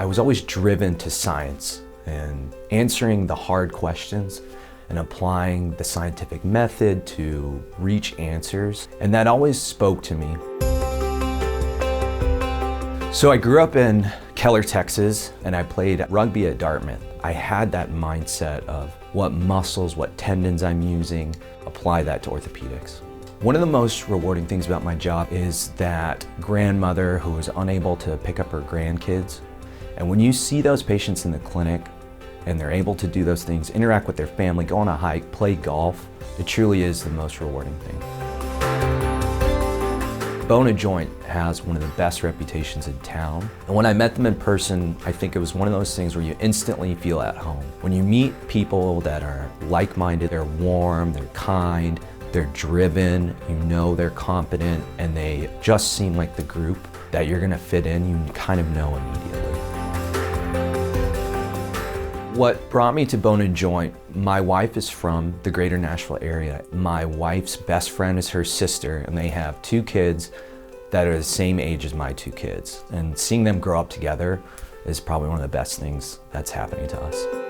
I was always driven to science and answering the hard questions and applying the scientific method to reach answers. And that always spoke to me. So I grew up in Keller, Texas, and I played rugby at Dartmouth. I had that mindset of what muscles, what tendons I'm using, apply that to orthopedics. One of the most rewarding things about my job is that grandmother who was unable to pick up her grandkids. And when you see those patients in the clinic and they're able to do those things, interact with their family, go on a hike, play golf, it truly is the most rewarding thing. Bone and Joint has one of the best reputations in town. And when I met them in person, I think it was one of those things where you instantly feel at home. When you meet people that are like-minded, they're warm, they're kind, they're driven, you know they're competent, and they just seem like the group that you're gonna fit in, you kind of know immediately. What brought me to Bone and Joint, my wife is from the greater Nashville area. My wife's best friend is her sister, and they have 2 kids that are the same age as my 2 kids. And seeing them grow up together is probably one of the best things that's happening to us.